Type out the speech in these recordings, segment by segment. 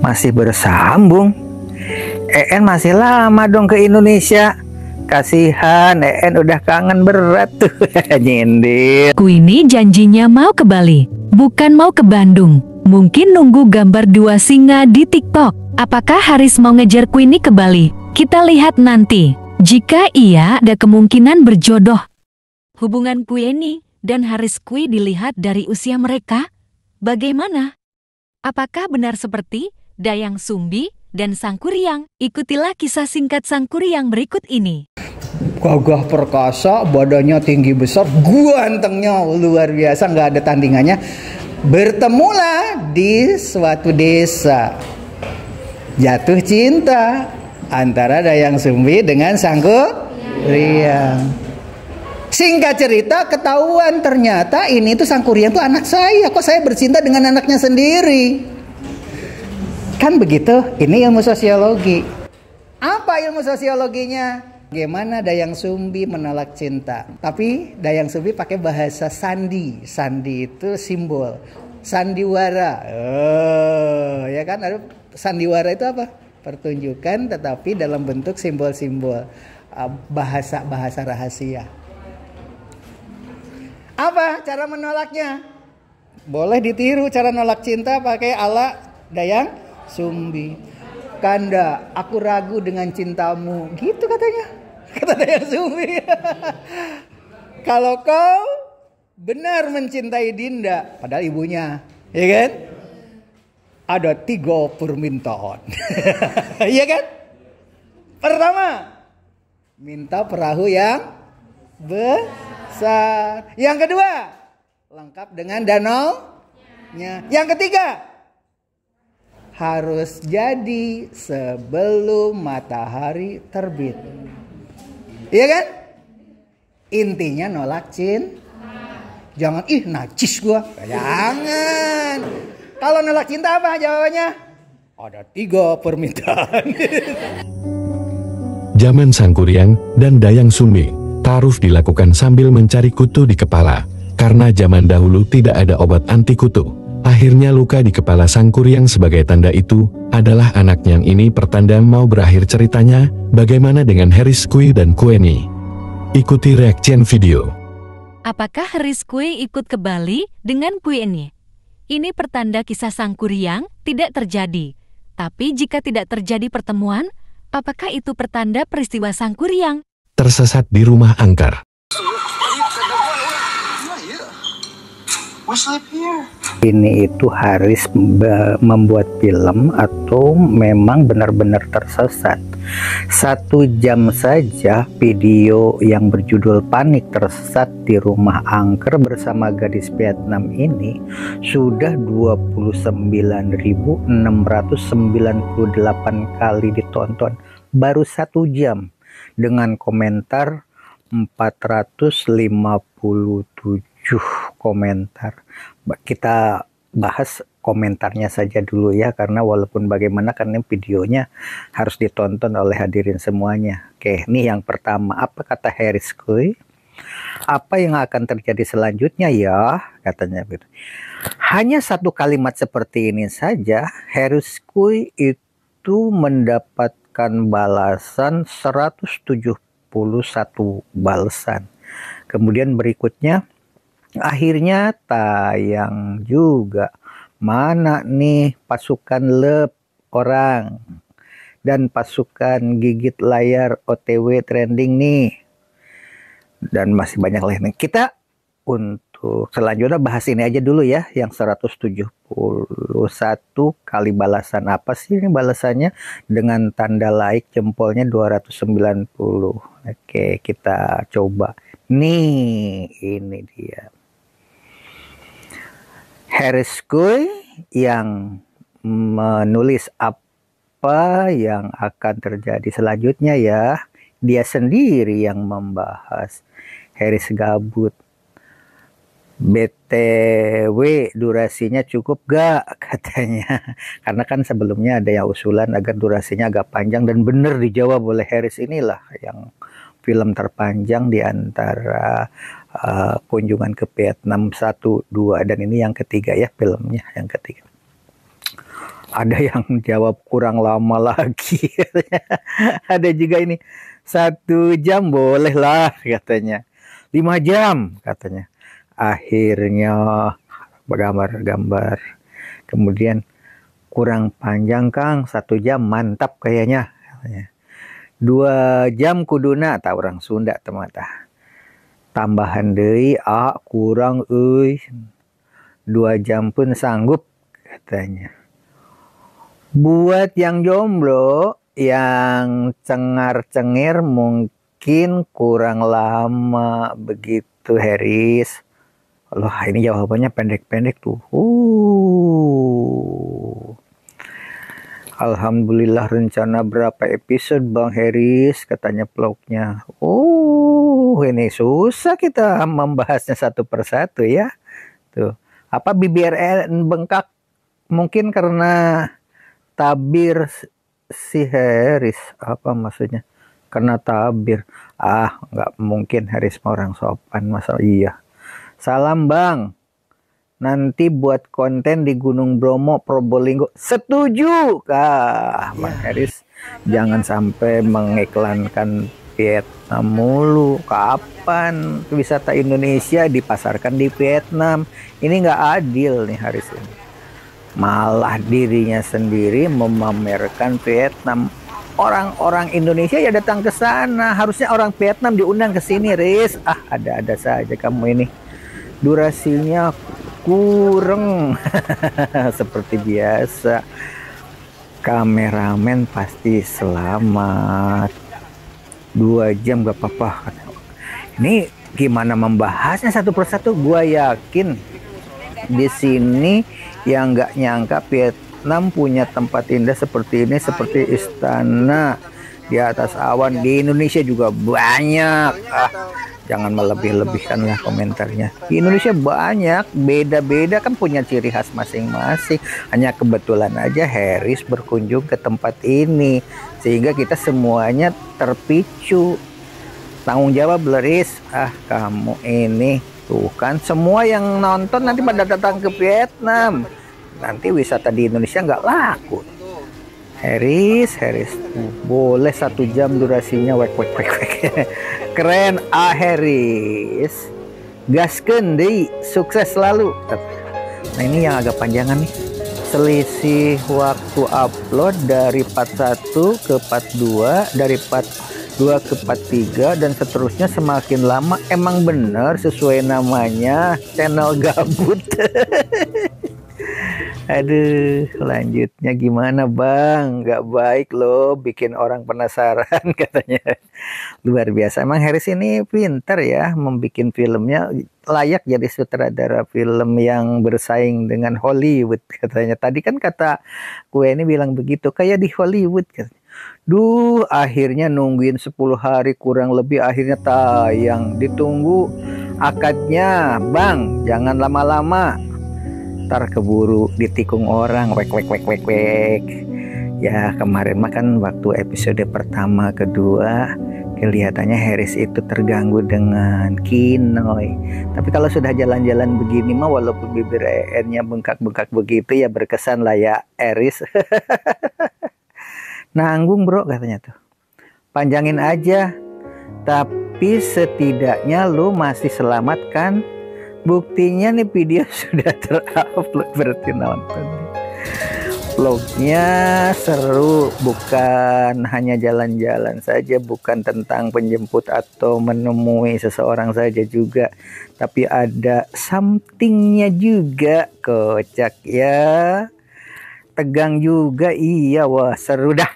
Masih bersambung. EN masih lama dong ke Indonesia. Kasihan, EN udah kangen berat tuh. Nyindir. Queenie janjinya mau ke Bali, bukan mau ke Bandung. Mungkin nunggu gambar dua singa di TikTok. Apakah Haris mau ngejar Queenie ke Bali? Kita lihat nanti. Jika iya, ada kemungkinan berjodoh. Hubungan Queenie dan Haris Kui dilihat dari usia mereka. Bagaimana? Apakah benar seperti Dayang Sumbi dan Sang Kuryang? Ikutilah kisah singkat Sang Kuryang berikut ini. Gagah perkasa, badannya tinggi besar, gantengnya luar biasa, nggak ada tandingannya. Bertemulah di suatu desa. Jatuh cinta antara Dayang Sumbi dengan Sang Kuryang. Singkat cerita, ketahuan ternyata ini tuh Sang Kuryang tuh anak saya. Kok saya bercinta dengan anaknya sendiri? Kan begitu, ini ilmu sosiologi. Apa ilmu sosiologinya? Bagaimana Dayang Sumbi menolak cinta. Tapi Dayang Sumbi pakai bahasa sandi. Sandi itu simbol. Sandiwara. Ya kan? Sandiwara itu apa? Pertunjukan tetapi dalam bentuk simbol-simbol. Bahasa rahasia. Apa cara menolaknya? Boleh ditiru cara nolak cinta pakai ala Dayang Sumbi. Kanda, aku ragu dengan cintamu. Gitu katanya. Kata Dayang Sumbi. Kalau kau benar mencintai Dinda, padahal ibunya, ya kan? Ada 3 permintaan. Iya kan? Pertama, minta perahu yang besar. Yang kedua, lengkap dengan danaunya. Yang ketiga, harus jadi sebelum matahari terbit. Iya kan? Intinya nolak cinta. Jangan, ih najis gua. Jangan. Kalau nolak cinta apa jawabannya? Ada 3 permintaan. Zaman Sang Kuryang dan Dayang Sumbi, taaruf dilakukan sambil mencari kutu di kepala. Karena zaman dahulu tidak ada obat anti kutu. Akhirnya luka di kepala Sang Kuryang sebagai tanda itu adalah anaknya. Yang ini pertanda mau berakhir ceritanya. Bagaimana dengan Haris Kui dan Queenie? Ikuti reaction video. Apakah Haris Kui ikut ke Bali dengan Queenie? Ini pertanda kisah Sang Kuryang tidak terjadi. Tapi jika tidak terjadi pertemuan, apakah itu pertanda peristiwa Sang Kuryang? Tersesat di rumah angker. Ini itu Haris membuat film atau memang benar-benar tersesat. 1 jam saja video yang berjudul Panik Tersesat di Rumah Angker bersama gadis Vietnam ini sudah 29.698 kali ditonton. Baru 1 jam dengan komentar 457 komentar. Kita bahas komentarnya saja dulu ya, karena walaupun bagaimana karena videonya harus ditonton oleh hadirin semuanya. Oke, ini yang pertama. Apa kata Haris Kui? Apa yang akan terjadi selanjutnya ya? Katanya gitu. Hanya 1 kalimat seperti ini saja, Haris Kui itu mendapatkan balasan 171 balasan. Kemudian berikutnya, akhirnya tayang juga. Mana nih pasukan lep orang dan pasukan gigit layar OTW trending nih. Dan masih banyak lainnya. Kita untuk selanjutnya bahas ini aja dulu ya. Yang 171 kali balasan. Apa sih ini balasannya? Dengan tanda like jempolnya 290. Oke, kita coba. Nih, ini dia. Haris Kui yang menulis apa yang akan terjadi selanjutnya ya. Dia sendiri yang membahas. Haris gabut. BTW durasinya cukup gak katanya. Karena kan sebelumnya ada yang usulan agar durasinya agak panjang. Dan benar dijawab oleh Haris, inilah yang film terpanjang di antara kunjungan ke Vietnam 1, 2 dan ini yang ketiga ya, filmnya yang ketiga. Ada yang jawab kurang lama lagi. Ada juga ini 1 jam boleh lah katanya. 5 jam katanya. Akhirnya bergambar-gambar. Kemudian kurang panjang Kang, 1 jam mantap kayaknya. 2 jam kuduna, tak orang Sunda temata. Tambahan deui kurang 2 jam pun sanggup katanya. Buat yang jomblo, yang cengar-cengir mungkin kurang lama begitu Haris. Loh, ini jawabannya pendek-pendek tuh. Alhamdulillah, rencana berapa episode Bang Haris katanya vlognya. Ini susah kita membahasnya satu persatu ya. Tuh, apa bibir bengkak mungkin karena tabir si Haris, apa maksudnya? Karena tabir. Nggak mungkin Haris orang sopan, masa iya. Salam Bang. Nanti buat konten di Gunung Bromo, Probolinggo. Setuju kah Bang Haris? Jangan sampai mengiklankan Vietnam mulu. Kapan wisata Indonesia dipasarkan di Vietnam? Ini nggak adil nih Haris ini. Malah dirinya sendiri memamerkan Vietnam. Orang-orang Indonesia ya datang ke sana. Harusnya orang Vietnam diundang ke sini, Riz. Ada-ada saja kamu ini. Durasinya kurang. Seperti biasa. Kameramen pasti selamat. 2 jam gak apa-apa. Ini gimana membahasnya satu persatu? Gua yakin di sini yang nggak nyangka Vietnam punya tempat indah seperti ini, seperti istana di atas awan. Di Indonesia juga banyak. Jangan melebih-lebihkan lah komentarnya. Di Indonesia banyak, beda-beda kan punya ciri khas masing-masing. Hanya kebetulan aja Haris berkunjung ke tempat ini sehingga kita semuanya terpicu. Tanggung jawab Haris. Kamu ini tuh kan semua yang nonton nanti pada datang ke Vietnam. Nanti wisata di Indonesia nggak laku. Haris, boleh 1 jam durasinya. Wek. Keren Haris. Gaskeun deui, sukses selalu. Nah ini yang agak panjangan nih. Selisih waktu upload dari part 1 ke part 2, dari part 2 ke part 3 dan seterusnya semakin lama. Emang bener sesuai namanya, channel gabut. Aduh, lanjutnya gimana Bang? Gak baik loh, bikin orang penasaran katanya. Luar biasa, emang Haris ini pintar ya membuat filmnya, layak jadi sutradara film yang bersaing dengan Hollywood katanya. Tadi kan kata gue ini bilang begitu, kayak di Hollywood katanya. Duh, akhirnya nungguin 10 hari kurang lebih, akhirnya tayang. Ditunggu akadnya Bang, jangan lama-lama. Ntar keburu ditikung orang. Wek. Ya kemarin makan waktu episode pertama kedua kelihatannya Haris itu terganggu dengan Kinoy. Tapi kalau sudah jalan-jalan begini mah walaupun bibir nya bengkak-bengkak begitu ya berkesan lah ya Haris. Nanggung bro katanya tuh. Panjangin aja. Tapi setidaknya lu masih selamat kan? Buktinya nih video sudah terupload, berarti nonton. Vlognya seru, bukan hanya jalan-jalan saja, bukan tentang penjemput atau menemui seseorang saja juga, tapi ada somethingnya juga. Kocak ya, tegang juga, iya. Wah seru dah.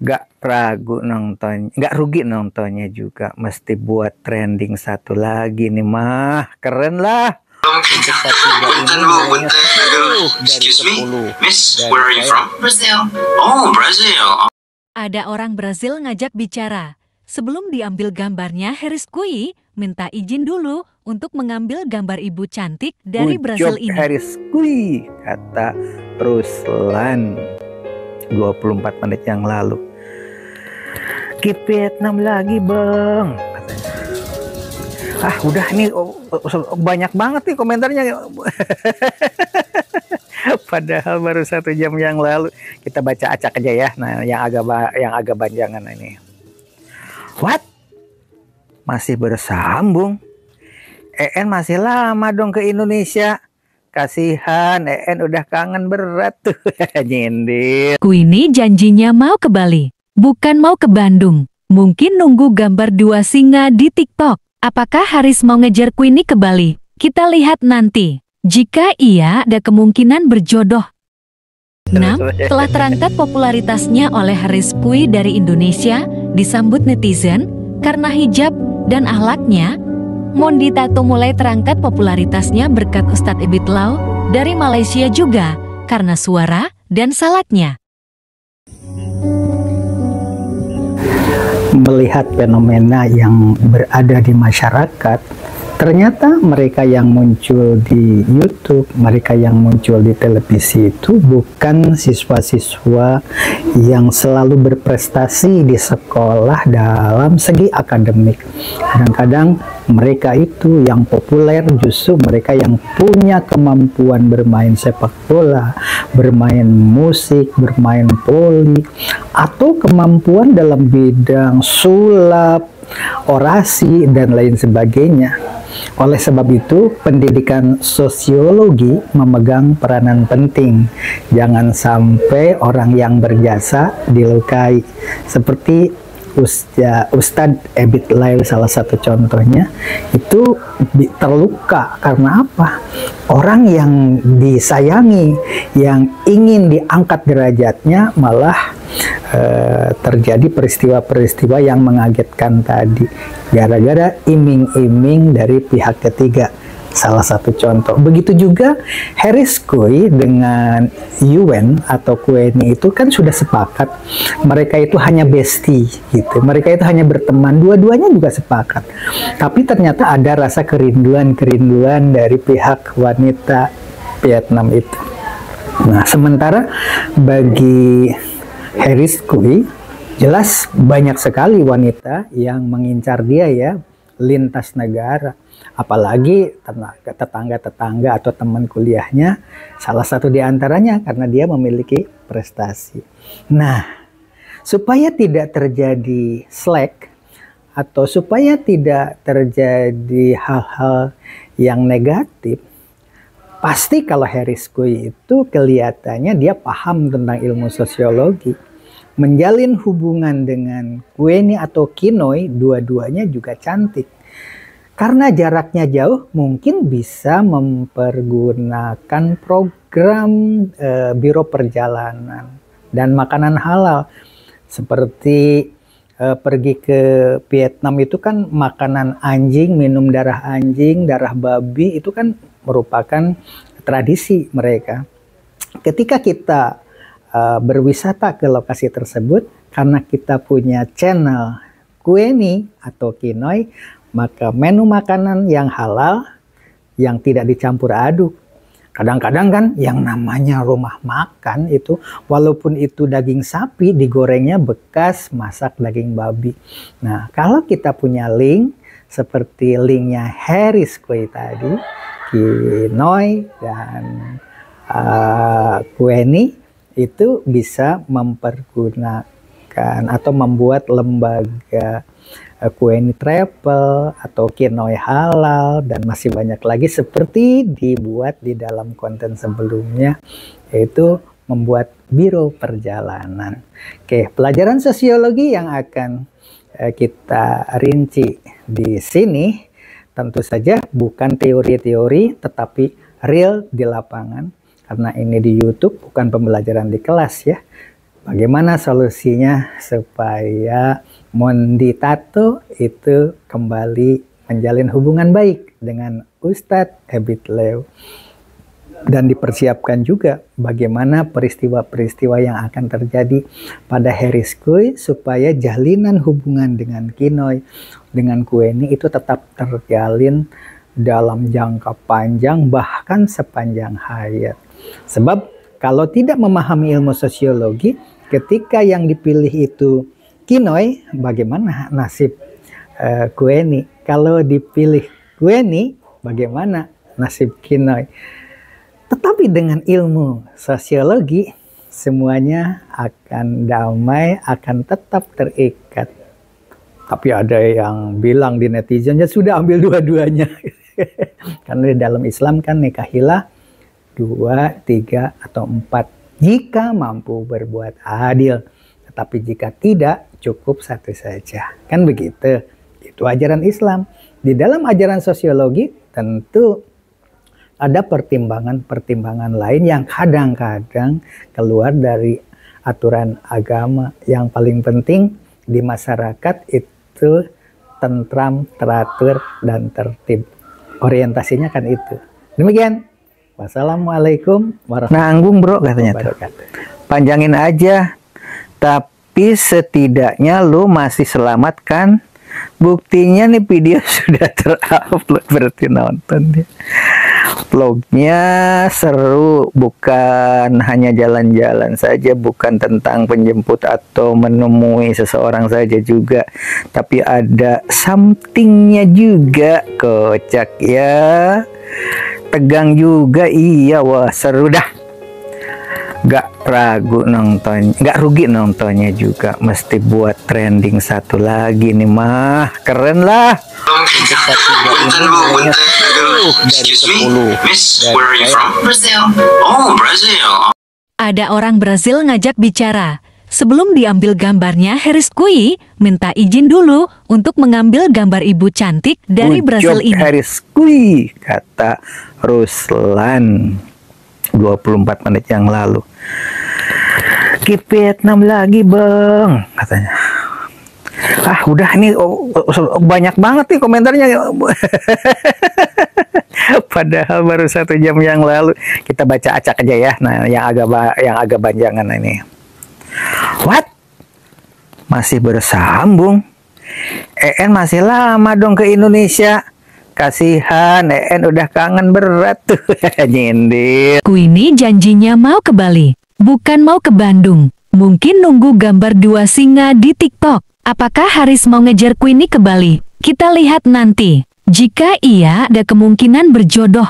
Gak ragu nonton, gak rugi nontonnya juga. Mesti buat trending satu lagi nih mah, keren lah. Untuk part 3 ini nilainya 10 dari 10. Miss, where are you from? Brazil. Oh, Brazil. Ada orang Brazil ngajak bicara. Sebelum diambil gambarnya, Haris Kui minta izin dulu untuk mengambil gambar ibu cantik dari Brazil ini. Haris Kui, kata Ruslan 24 menit yang lalu. Ke Vietnam lagi Bang katanya. Udah nih banyak banget nih komentarnya. Padahal baru 1 jam yang lalu. Kita baca acak aja ya. Nah, yang agak panjangan ini. What? Masih bersambung? EN masih lama dong ke Indonesia. Kasihan, EN udah kangen berat tuh. Nyindir. Queenie janjinya mau ke Bali, bukan mau ke Bandung. Mungkin nunggu gambar 2 singa di TikTok. Apakah Haris mau ngejar Queenie ke Bali? Kita lihat nanti. Jika iya, ada kemungkinan berjodoh. 6. Telah terangkat popularitasnya oleh Haris Pui dari Indonesia, disambut netizen karena hijab dan akhlaknya. Mondi Tato mulai terangkat popularitasnya berkat Ustadz Ebit Lau dari Malaysia juga karena suara dan salatnya. Melihat fenomena yang berada di masyarakat, ternyata mereka yang muncul di YouTube, mereka yang muncul di televisi itu bukan siswa-siswa yang selalu berprestasi di sekolah dalam segi akademik. Kadang-kadang mereka itu yang populer justru mereka yang punya kemampuan bermain sepak bola, bermain musik, bermain voli, atau kemampuan dalam bidang sulap, orasi, dan lain sebagainya. Oleh sebab itu, pendidikan sosiologi memegang peranan penting. Jangan sampai orang yang berjasa dilukai. Seperti Ustadz Ebit Lau salah satu contohnya, itu terluka karena apa? Orang yang disayangi, yang ingin diangkat derajatnya malah terjadi peristiwa-peristiwa yang mengagetkan tadi gara-gara iming-iming dari pihak ketiga. Salah satu contoh. Begitu juga Haris Kui dengan Yuen atau Queenie itu kan sudah sepakat mereka itu hanya bestie gitu. Mereka itu hanya berteman, dua-duanya juga sepakat. Tapi ternyata ada rasa kerinduan dari pihak wanita Vietnam itu. Nah, sementara bagi Haris Kui jelas banyak sekali wanita yang mengincar dia ya, lintas negara. Apalagi tetangga-tetangga atau teman kuliahnya, salah satu di antaranya karena dia memiliki prestasi. Nah, supaya tidak terjadi slack atau supaya tidak terjadi hal-hal yang negatif, pasti kalau Haris Kui itu kelihatannya dia paham tentang ilmu sosiologi. Menjalin hubungan dengan Queenie atau Kinoi, dua-duanya juga cantik. Karena jaraknya jauh, mungkin bisa mempergunakan program biro perjalanan dan makanan halal. Seperti pergi ke Vietnam itu kan makanan anjing, minum darah anjing, darah babi, itu kan merupakan tradisi mereka. Ketika kita berwisata ke lokasi tersebut, karena kita punya channel Queenie atau Kinoi, maka menu makanan yang halal, yang tidak dicampur aduk. Kadang-kadang kan yang namanya rumah makan itu, walaupun itu daging sapi, digorengnya bekas masak daging babi. Nah, kalau kita punya link, seperti linknya Haris Kui tadi, Kinoi dan Queenie, itu bisa mempergunakan atau membuat lembaga Queenie Travel atau Kinoi Halal dan masih banyak lagi seperti dibuat di dalam konten sebelumnya, yaitu membuat biro perjalanan. Oke, pelajaran sosiologi yang akan kita rinci di sini tentu saja bukan teori-teori tetapi real di lapangan, karena ini di YouTube bukan pembelajaran di kelas ya. Bagaimana solusinya supaya Mondi Tato itu kembali menjalin hubungan baik dengan Ustadz Ebit Lau. Dan dipersiapkan juga bagaimana peristiwa-peristiwa yang akan terjadi pada Haris Kui supaya jalinan hubungan dengan Kinoi, dengan Queenie itu tetap terjalin dalam jangka panjang bahkan sepanjang hayat. Sebab kalau tidak memahami ilmu sosiologi, ketika yang dipilih itu Kinoi, bagaimana nasib Queenie? Kalau dipilih Queenie, bagaimana nasib Kinoi? Tetapi dengan ilmu sosiologi, semuanya akan damai, akan tetap terikat. Tapi ada yang bilang di netizennya sudah ambil dua-duanya. Karena di dalam Islam kan nikahilah 2, 3, atau 4 jika mampu berbuat adil. Tetapi jika tidak, cukup 1 saja. Kan begitu. Itu ajaran Islam. Di dalam ajaran sosiologi tentu ada pertimbangan-pertimbangan lain yang kadang-kadang keluar dari aturan agama. Yang paling penting di masyarakat itu tentram, teratur, dan tertib. Orientasinya kan itu. Demikian. Wassalamualaikum warahmatullahi Bro katanya tuh. wabarakatuh. Panjangin aja. Tapi setidaknya lu masih selamat kan? Buktinya nih video sudah terupload, berarti nonton dia. Vlognya seru, bukan hanya jalan-jalan saja, bukan tentang penjemput atau menemui seseorang saja juga, tapi ada somethingnya juga. Kocak ya, tegang juga, iya, wah seru dah. Gak ragu nonton, gak rugi nontonnya juga. Mesti buat trending satu lagi nih mah, keren lah. Excuse me, Miss, where are you from? Brazil. Oh, Brazil. Ada orang Brazil ngajak bicara. Sebelum diambil gambarnya, Harris Kui minta izin dulu untuk mengambil gambar ibu cantik dari Good Brazil job, ini. Harris Kui, kata Ruslan 24 menit yang lalu. Ke Vietnam lagi bang, katanya. Ah udah, ini banyak banget nih komentarnya. Padahal baru 1 jam yang lalu. Kita baca acak aja ya. Nah, yang agak banjangan ini. What? Masih bersambung? EN masih lama dong ke Indonesia. Kasihan, EN udah kangen berat tuh. Nyindir. Kui ini janjinya mau ke Bali, bukan mau ke Bandung. Mungkin nunggu gambar 2 singa di TikTok. Apakah Haris mau ngejar Queenie ke Bali? Kita lihat nanti. Jika iya, ada kemungkinan berjodoh.